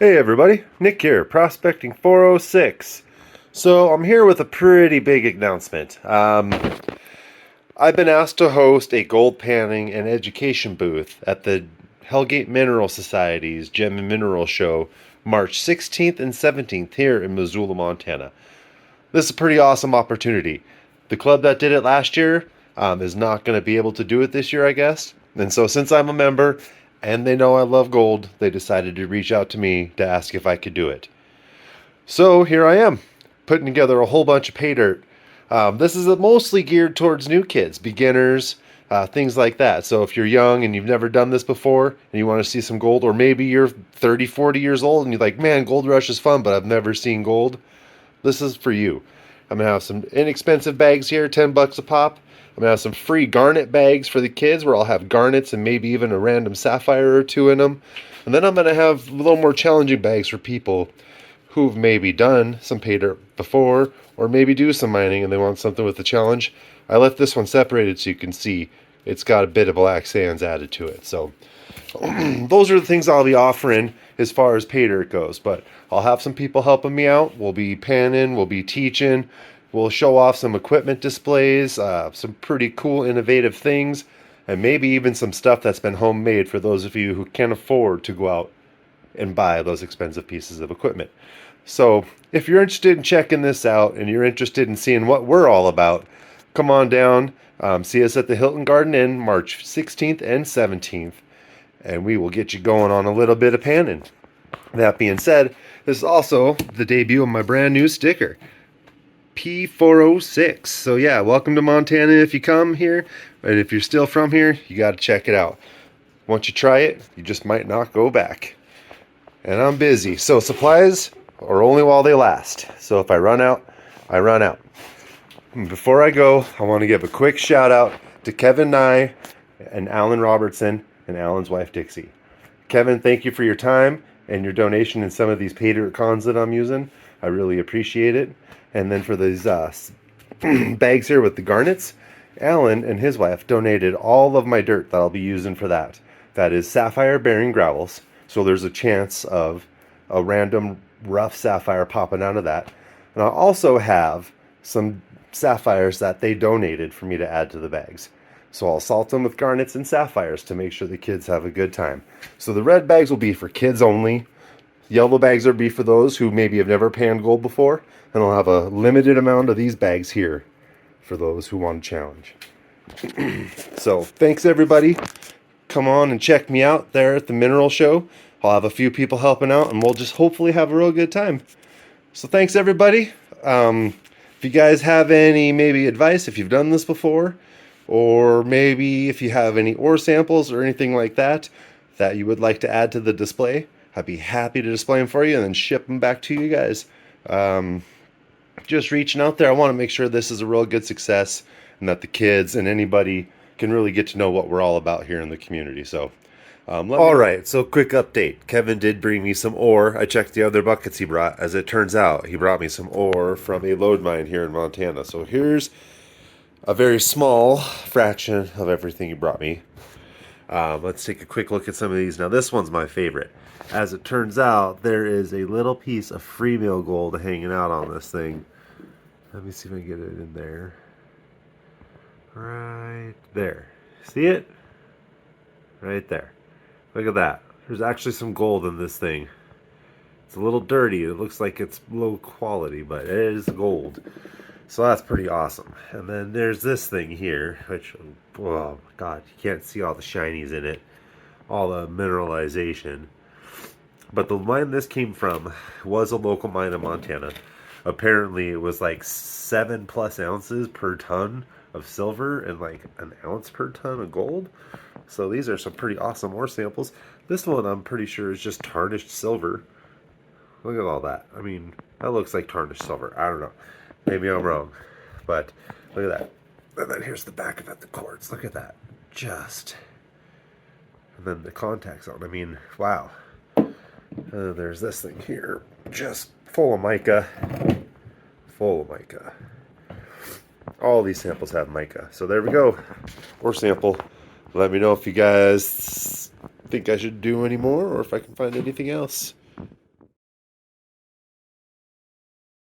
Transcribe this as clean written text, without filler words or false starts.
Hey everybody, Nick here, Prospecting 406. So I'm here with a pretty big announcement. I've been asked to host a gold panning and education booth at the Hellgate Society's Gem and Mineral Show, March 16th and 17th here in Missoula, Montana. This is a pretty awesome opportunity. The club that did it last year is not going to be able to do it this year, I guess. And so since I'm a member and they know I love gold, they decided to reach out to me to ask if I could do it. So here I am, putting together a whole bunch of pay dirt. This is mostly geared towards new kids, beginners, things like that. So if you're young and you've never done this before and you want to see some gold, or maybe you're 30, 40 years old and you're like, man, Gold Rush is fun, but I've never seen gold. This is for you. I'm going to have some inexpensive bags here, 10 bucks a pop. I'm going to have some free garnet bags for the kids where I'll have garnets and maybe even a random sapphire or two in them. And then I'm going to have a little more challenging bags for people who've maybe done some pay dirt before or maybe do some mining and they want something with the challenge. I left this one separated so you can see it's got a bit of black sands added to it. So those are the things I'll be offering as far as pay dirt goes, but I'll have some people helping me out. We'll be panning, we'll be teaching, we'll show off some equipment displays, some pretty cool innovative things, and maybe even some stuff that's been homemade for those of you who can't afford to go out and buy those expensive pieces of equipment. So if you're interested in checking this out and you're interested in seeing what we're all about, come on down, see us at the Hilton Garden Inn March 16th and 17th. And we will get you going on a little bit of panning. That being said, this is also the debut of my brand new sticker, P406. So yeah, welcome to Montana if you come here, and if you're still from here, you got to check it out. Once you try it, you just might not go back. And I'm busy, so supplies are only while they last. So if I run out, I run out. Before I go, I want to give a quick shout out to Kevin Nye and Alan Robertson and Alan's wife, Dixie. Kevin, thank you for your time and your donation in some of these pay dirt cons that I'm using. I really appreciate it. And then for these bags here with the garnets, Alan and his wife donated all of my dirt that I'll be using for that. That is sapphire bearing gravels. So there's a chance of a random rough sapphire popping out of that. And I also have some sapphires that they donated for me to add to the bags. So I'll salt them with garnets and sapphires to make sure the kids have a good time. So the red bags will be for kids only. Yellow bags will be for those who maybe have never panned gold before. And I'll have a limited amount of these bags here for those who want a challenge. So thanks everybody. Come on and check me out there at the Mineral Show. I'll have a few people helping out and we'll just hopefully have a real good time. So thanks everybody. If you guys have any maybe advice, if you've done this before, or maybe if you have any ore samples or anything like that that you would like to add to the display, I'd be happy to display them for you and then ship them back to you guys. Just reaching out there. I want to make sure this is a real good success and that the kids and anybody can really get to know what we're all about here in the community. So, all right, so quick update. Kevin did bring me some ore. I checked the other buckets he brought. As it turns out, he brought me some ore from a lode mine here in Montana. So here's a very small fraction of everything he brought me. Let's take a quick look at some of these. Now this one's my favorite. As it turns out, there is a little piece of free mill gold hanging out on this thing. Let me see if I can get it in there. Right there. See it? Right there. Look at that. There's actually some gold in this thing. It's a little dirty. It looks like it's low quality, but it is gold. So that's pretty awesome. And then there's this thing here, which, oh my god, you can't see all the shinies in it, all the mineralization. But the mine this came from was a local mine in Montana. Apparently it was like 7+ ounces per ton of silver and like an ounce per ton of gold. So these are some pretty awesome ore samples. This one I'm pretty sure is just tarnished silver. Look at all that. I mean, that looks like tarnished silver. I don't know. Maybe I'm wrong, but look at that. And then here's the back of it, the quartz. Look at that. Just. And then the contact zone. I mean, wow. There's this thing here. Just full of mica. Full of mica. All these samples have mica. So there we go. Ore sample. Let me know if you guys think I should do any more or if I can find anything else.